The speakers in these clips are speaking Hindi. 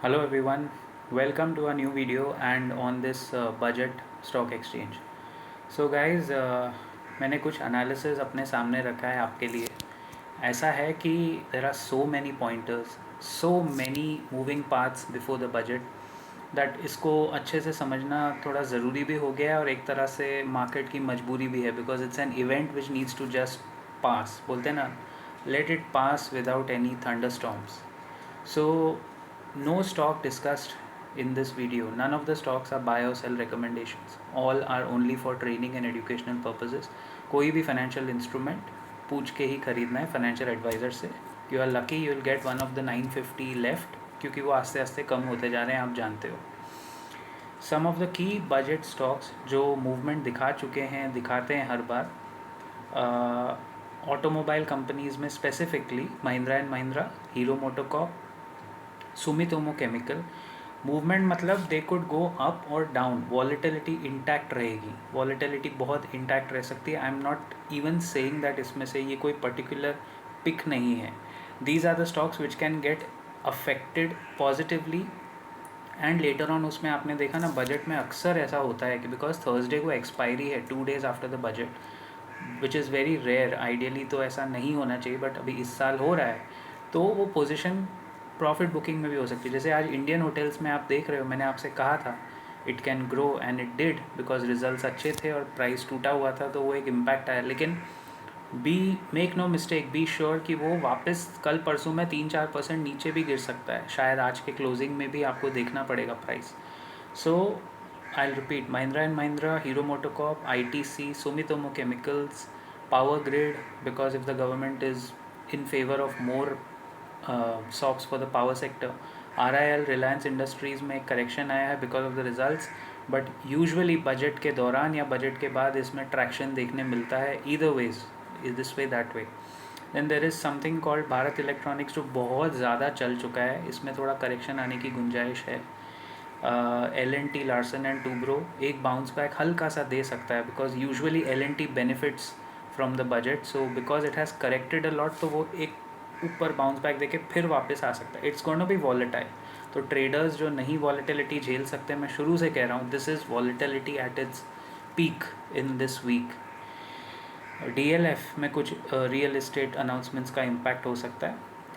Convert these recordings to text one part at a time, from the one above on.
Hello everyone, welcome to a new video and on this budget stock exchange. So guys, मैंने कुछ analysis अपने सामने रखा है आपके लिए. ऐसा है कि there are so many pointers, so many moving parts before the budget that इसको अच्छे से समझना थोड़ा ज़रूरी भी हो गया है और एक तरह से मार्केट की मजबूरी भी है because it's an event which needs to just pass. बोलते हैं ना, let it pass without any thunderstorms. So no stock discussed in this video. None of the stocks are buy or sell recommendations. All are only for training and educational purposes. कोई भी financial instrument पूछ के ही खरीदना है financial advisor से. You are lucky you will get one of the 950 left क्योंकि वो आस्ते आस्ते कम होते जा रहे हैं, आप जानते हो. Some of the key budget stocks जो movement दिखा चुके हैं, दिखाते हैं हर बार, ऑटोमोबाइल कंपनीज़ में specifically Mahindra and Mahindra, Hero MotoCorp, Sumitomo Chemical. Movement मतलब दे कुड गो अप और डाउन, वॉलेटिलिटी इंटैक्ट रहेगी, वॉलेटिलिटी बहुत इंटैक्ट रह सकती है. I am not even saying that इसमें से ये कोई पर्टिकुलर पिक नहीं है. These are the stocks which can get affected positively and later on. उसमें आपने देखा ना, बजट में अक्सर ऐसा होता है कि बिकॉज थर्सडे को एक्सपायरी है 2 days after the budget, which is very rare. Ideally तो ऐसा नहीं होना चाहिए, बट अभी इस साल हो रहा है, तो वो पोजीशन प्रॉफिट बुकिंग में भी हो सकती है. जैसे आज इंडियन होटल्स में आप देख रहे हो, मैंने आपसे कहा था it can grow and it did because results अच्छे थे और प्राइस टूटा हुआ था, तो वो एक इम्पैक्ट आया. लेकिन be make no mistake, be sure कि वो वापस कल परसों में 3-4% नीचे भी गिर सकता है. शायद आज के क्लोजिंग में भी आपको देखना पड़ेगा price. So I repeat, Mahindra and Mahindra, Hero MotoCorp, ITC, Sumitomo chemicals, power grid, because if the government is in favor of more stocks for the power sector. RIL, Reliance industries में एक करेक्शन आया है because of the results, but usually budget के दौरान या बजट के बाद इसमें ट्रैक्शन देखने मिलता है. Either ways, is this way that way. Then there is something called Bharat Electronics जो बहुत ज़्यादा चल चुका है, इसमें थोड़ा करेक्शन आने की गुंजाइश है. L&T, लार्सन एंड टूब्रो एक बाउंस बैक हल्का सा दे सकता है because usually L&T benefits from the budget. So because it has corrected a lot, तो वो एक ऊपर बाउंस बैक देके फिर वापस आ सकता है. It's going to be volatile. तो ट्रेडर्स जो नहीं वॉलेटिलिटी झेल सकते, मैं शुरू से कह रहा हूँ, this is volatility at its peak in this week. DLF में कुछ रियल इस्टेट अनाउंसमेंट्स का इम्पैक्ट हो सकता है.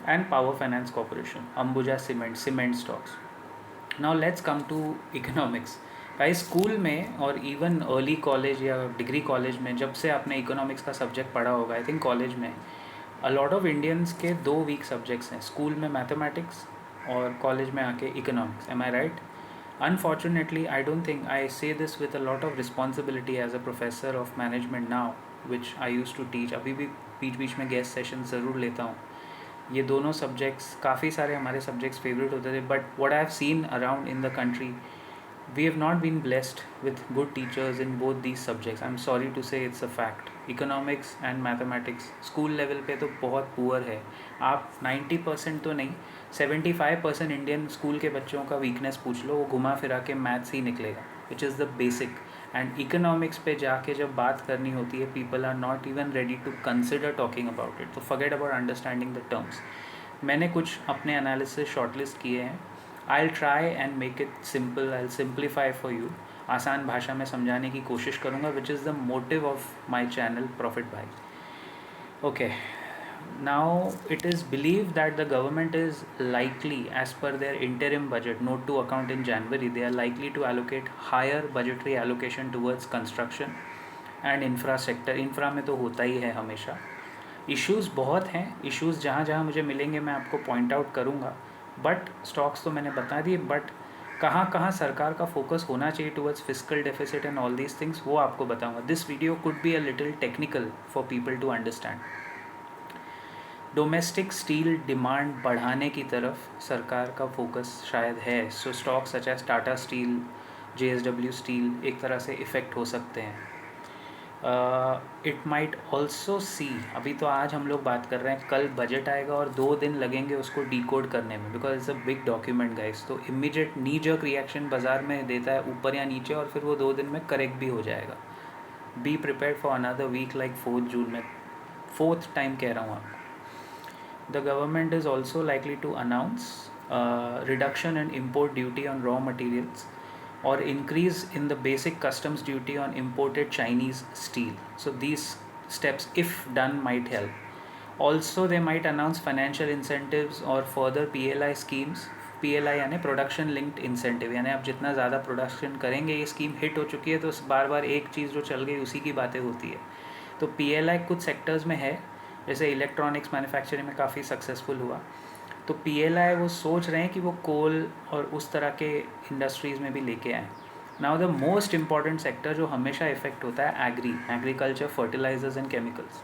And power finance corporation, Ambuja cement stocks. Now let's come to economics. भाई स्कूल में और इवन अर्ली कॉलेज या डिग्री कॉलेज में जब से आपने इकोनॉमिक्स का सब्जेक्ट पढ़ा होगा, आई थिंक कॉलेज में अ लॉट ऑफ इंडियंस के 2 वीक सब्जेक्ट्स हैं. स्कूल में मैथमेटिक्स और कॉलेज में आके economics. Am I right? Unfortunately, I don't think I say this with a lot of responsibility as a professor of management now, which I used to teach. अभी भी बीच बीच में गेस्ट सेशन ज़रूर लेता हूँ. ये दोनों सब्जेक्ट्स, काफ़ी सारे हमारे सब्जेक्ट्स फेवरेट होते थे, but what I have seen around in the country, we have not been blessed with good teachers in both these subjects. I'm sorry to say, it's a fact. Economics and mathematics school level पे तो बहुत पुअर है. आप 90% तो नहीं, 75% इंडियन स्कूल के बच्चों का वीकनेस पूछ लो, वो घुमा फिरा के मैथ्स ही निकलेगा, which is the basic. And economics पे जाके जब बात करनी होती है, people are not even ready to consider talking about it. तो forget about understanding the terms. मैंने कुछ अपने एनालिसिस शॉर्टलिस्ट किए हैं. I'll try and make it simple. I'll simplify for you. आसान भाषा में समझाने की कोशिश करूँगा, which is the motive of my channel Profit Bhai. Okay. Now it is believed that the government is likely, as per their interim budget note to account in January, they are likely to allocate higher budgetary allocation towards construction and infrastructure. Infra में तो होता ही है हमेशा. इश्यूज़ बहुत हैं. इश्यूज़ जहाँ जहाँ मुझे मिलेंगे मैं आपको पॉइंट आउट करूँगा. बट स्टॉक्स तो मैंने बता दिए, बट कहाँ कहाँ सरकार का फोकस होना चाहिए towards fiscal deficit and all these things, वो आपको बताऊँगा. This video could be a little technical for people to understand. Domestic steel demand बढ़ाने की तरफ सरकार का फोकस शायद है. So stock such as Tata steel, JSW steel एक तरह से इफ़ेक्ट हो सकते हैं. इट माइट ऑल्सो सी, अभी तो आज हम लोग बात कर रहे हैं, कल बजट आएगा और 2 दिन लगेंगे उसको डिकोड करने में, because it's a big document guys. तो इमीडिएट नी जर्क रिएक्शन बाजार में देता है ऊपर या नीचे, और फिर वो 2 दिन में करेक्ट भी हो जाएगा. Be prepared for another week like 4 June में. 4th टाइम कह रहा हूँ आपको. The government is also likely to announce reduction in import duty on raw materials, or increase in the basic customs duty on imported Chinese steel. So these steps, if done, might help. Also, they might announce financial incentives or further PLI schemes. PLI यानी प्रोडक्शन लिंक्ड इंसेंटिव, यानी आप जितना ज़्यादा प्रोडक्शन करेंगे, ये स्कीम हिट हो चुकी है तो बार बार एक चीज़ जो चल गई उसी की बातें होती है. तो PLI कुछ सेक्टर्स में है, जैसे इलेक्ट्रॉनिक्स मैन्युफैक्चरिंग में काफ़ी सक्सेसफुल हुआ. तो PLI वो सोच रहे हैं कि वो कोल और उस तरह के इंडस्ट्रीज़ में भी लेके आएँ. Now the most important sector जो हमेशा इफेक्ट होता है, agriculture, fertilisers and chemicals.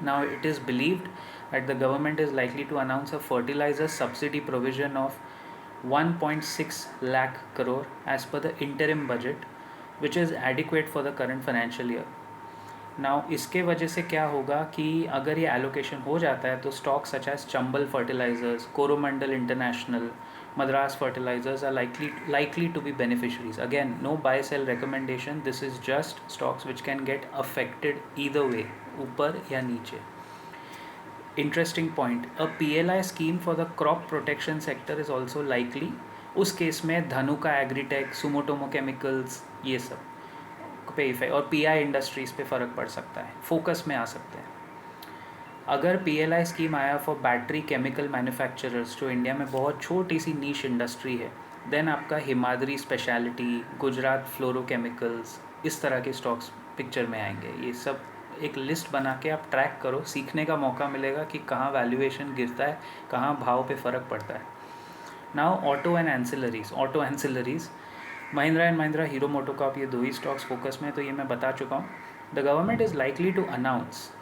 Now it is believed that the government is likely to announce a fertilizer subsidy provision of 1.6 lakh crore as per the interim budget, which is adequate for the current financial year. Now इसके वजह से क्या होगा कि अगर ये allocation हो जाता है तो stocks such as Chambal Fertilizers, Coromandel International, Madras Fertilizers are likely to be beneficiaries. Again, no buy sell recommendation. This is just stocks which can get affected either way, ऊपर या नीचे. Interesting point. A PLI scheme for the crop protection sector is also likely. उस केस में धनुका एग्रीटेक, सुमोटोमो केमिकल्स, ये सब पे इफेक्ट, और PI इंडस्ट्रीज़ पे फ़र्क पड़ सकता है, फोकस में आ सकते हैं. अगर PLI स्कीम आया फॉर बैटरी केमिकल मैन्युफैक्चरर्स, जो इंडिया में बहुत छोटी सी नीश इंडस्ट्री है, देन आपका हिमाद्री स्पेशलिटी, गुजरात फ्लोरोकेमिकल्स, इस तरह के स्टॉक्स पिक्चर में आएंगे. ये सब एक लिस्ट बना के आप ट्रैक करो, सीखने का मौका मिलेगा कि कहाँ वैल्यूएशन गिरता है, कहाँ भाव पे फ़र्क पड़ता है. Now auto and ancillaries, Mahindra and Mahindra, Hero MotoCorp, ये दो ही स्टॉक्स फोकस में, तो ये मैं बता चुका हूँ. The government is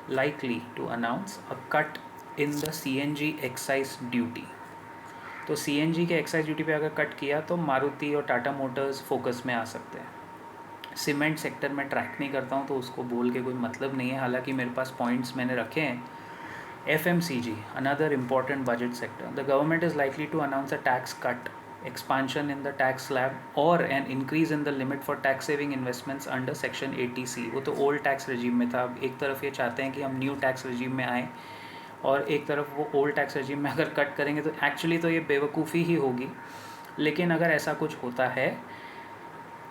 likely to announce a cut in the CNG excise duty. तो CNG के एक्साइज ड्यूटी पे अगर कट किया तो मारुति और टाटा मोटर्स फोकस में आ सकते हैं. सीमेंट सेक्टर में ट्रैक नहीं करता हूँ तो उसको बोल के कोई मतलब नहीं है, हालांकि मेरे पास पॉइंट्स मैंने रखे हैं. FMCG, another important budget sector. The government is likely to announce a tax cut, expansion in the tax slab, or an increase in the limit for tax saving investments under section 80C. वो तो ओल्ड टैक्स रजीम में था. अब एक तरफ ये चाहते हैं कि हम न्यू टैक्स रजीम में आएँ, और एक तरफ वो ओल्ड टैक्स रजीम में अगर कट करेंगे तो एक्चुअली तो ये बेवकूफ़ी ही होगी. लेकिन अगर ऐसा कुछ होता है,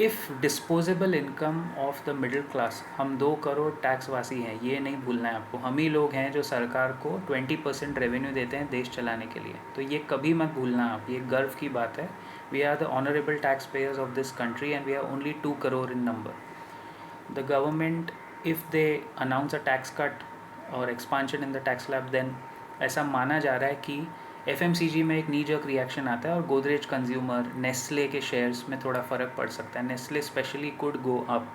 if disposable income of the middle class, हम 2 करोड़ टैक्स वासी हैं, ये नहीं भूलना है आपको. हम ही लोग हैं जो सरकार को 20% रेवेन्यू देते हैं देश चलाने के लिए, तो ये कभी मत भूलना आप, ये गर्व की बात है. We are the honourable tax payers of this country and we are only 2 crore in number. The government, if they announce a tax cut और expansion in the tax slab, then ऐसा माना जा रहा है कि FMCG में एक नी जर्क रिएक्शन आता है और गोदरेज कंज्यूमर, नेस्ले के शेयर्स में थोड़ा फ़र्क पड़ सकता है. Nestle specially could go up.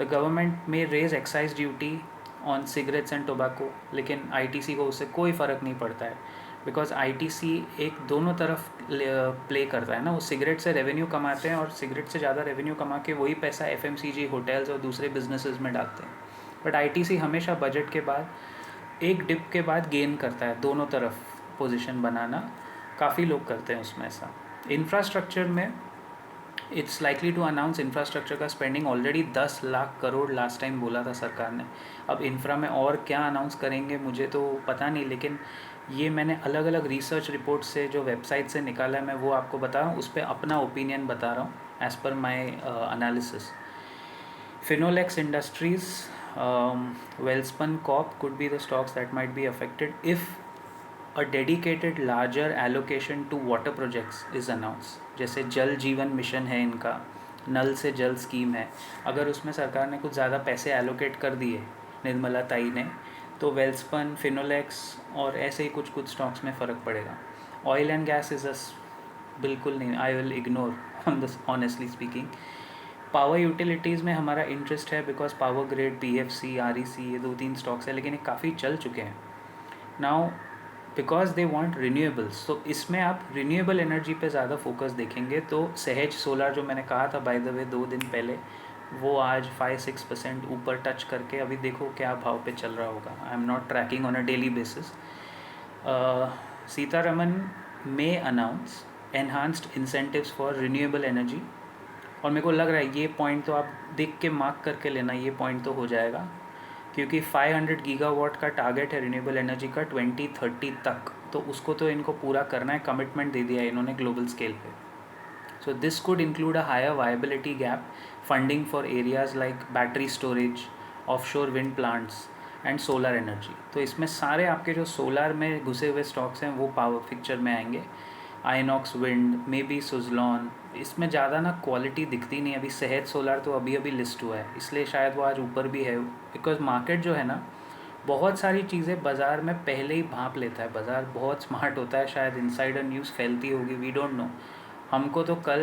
The government may raise excise duty on cigarettes and tobacco, लेकिन ITC को उससे कोई फ़र्क नहीं पड़ता है, बिकॉज ITC एक दोनों तरफ प्ले करता है ना. वो सिगरेट से रेवेन्यू कमाते हैं और सिगरेट से ज़्यादा रेवेन्यू कमा के वही पैसा FMCG, होटल्स और दूसरे बिजनेसेस में डालते हैं. बट ITC हमेशा बजट के बाद एक डिप के बाद गेन करता है, दोनों तरफ पोजीशन बनाना काफ़ी लोग करते हैं उसमें. ऐसा इंफ्रास्ट्रक्चर में it's likely to announce infrastructure का spending already 10 lakh crore last time बोला था सरकार ने. अब इंफ्रा में और क्या अनाउंस करेंगे मुझे तो पता नहीं, लेकिन ये मैंने अलग अलग रिसर्च रिपोर्ट से जो वेबसाइट से निकाला है, मैं वो आपको बता रहा हूँ, उस पर अपना ओपिनियन बता रहा हूँ as per my analysis. Finolex Industries, Welspun Corp could be the stocks that might be affected if a dedicated larger allocation to water projects is announced. जैसे जल जीवन मिशन है इनका, नल से जल स्कीम है, अगर उसमें सरकार ने कुछ ज़्यादा पैसे एलोकेट कर दिए निर्मला ताई ने, तो वेल्सपन, फिनोलेक्स और ऐसे ही कुछ स्टॉक्स में फ़र्क पड़ेगा. ऑयल एंड गैस इज़ बिल्कुल नहीं, I will ignore on this honestly speaking. Power utilities में हमारा इंटरेस्ट है because power grid, PFC, REC, ये 2-3 स्टॉक्स है, लेकिन ये काफ़ी चल चुके हैं. Now because they want renewables, तो इसमें आप रिन्यूएबल एनर्जी पे ज़्यादा फोकस देखेंगे. तो सहज सोलर जो मैंने कहा था बाय द वे 2 दिन पहले, वो आज 5-6% ऊपर टच करके अभी देखो क्या भाव पे चल रहा होगा. I am not tracking on a daily basis. Sitharaman may announce enhanced incentives for renewable energy, और मेरे को लग रहा है ये पॉइंट तो आप देख के मार्क करके लेना, ये पॉइंट तो हो जाएगा, क्योंकि 500 गीगावाट का टारगेट है रिन्यूएबल एनर्जी का 2030 तक. तो उसको तो इनको पूरा करना है, कमिटमेंट दे दिया है इन्होंने ग्लोबल स्केल पे. So this could include a higher viability gap, funding for areas like battery storage, offshore wind plants and solar energy. तो इसमें सारे आपके जो सोलर में घुसे हुए स्टॉक्स हैं वो पावर पिक्चर में आएंगे. INOX wind, may be Suzlon. इसमें ज़्यादा ना क्वालिटी दिखती नहीं. अभी सेहत सोलर तो अभी अभी लिस्ट हुआ है, इसलिए शायद वो आज ऊपर भी है. बिकॉज मार्केट जो है ना, बहुत सारी चीज़ें बाज़ार में पहले ही भांप लेता है. बाज़ार बहुत स्मार्ट होता है. शायद इनसाइडर न्यूज़ फैलती होगी, वी डोंट नो. हमको तो कल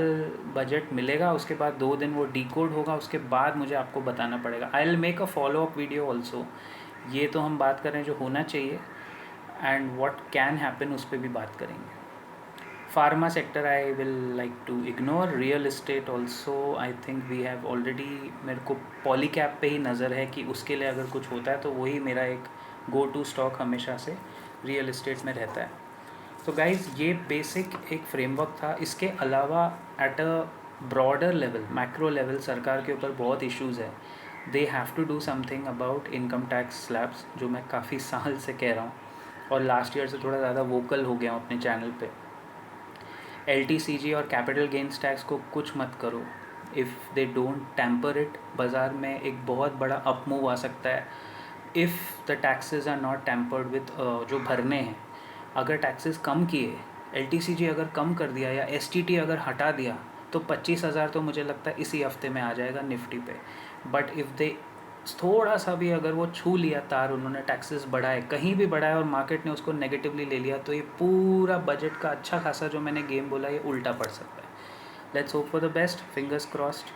बजट मिलेगा, उसके बाद 2 दिन वो डिकोड होगा, उसके बाद मुझे आपको बताना पड़ेगा. I will make a follow up video also. ये तो हम बात कर रहे हैं जो होना चाहिए, एंड व्हाट कैन हैपन उस पर भी बात करेंगे. Pharma sector I will like to ignore. Real estate also I think we have already. मेरे को पॉलीकैप पे ही नज़र है कि उसके लिए अगर कुछ होता है तो वही मेरा एक गो टू स्टॉक हमेशा से रियल इस्टेट में रहता है. तो गाइज़ ये बेसिक एक फ्रेमवर्क था. इसके अलावा at a broader level, macro level, सरकार के ऊपर बहुत इश्यूज़ है. They have to do something about income tax slabs, जो मैं काफ़ी साल से कह रहा हूँ और लास्ट ईयर से थोड़ा ज़्यादा वोकल हो गया हूँ अपने चैनल पे. LTCG और कैपिटल गेंस टैक्स को कुछ मत करो. If they don't tamper it, बाज़ार में एक बहुत बड़ा अप मूव आ सकता है. If the taxes are not tampered with जो भरने हैं. अगर टैक्सेस कम किए, LTCG अगर कम कर दिया या STT अगर हटा दिया, तो 25,000 तो मुझे लगता है इसी हफ्ते में आ जाएगा निफ्टी पे. बट इफ़ दे थोड़ा सा भी अगर वो छू लिया तार, उन्होंने टैक्सेस बढ़ाए, कहीं भी बढ़ाए और मार्केट ने उसको नेगेटिवली ले लिया, तो ये पूरा बजट का अच्छा खासा जो मैंने गेम बोला ये उल्टा पड़ सकता है. Let's hope for the best, fingers crossed.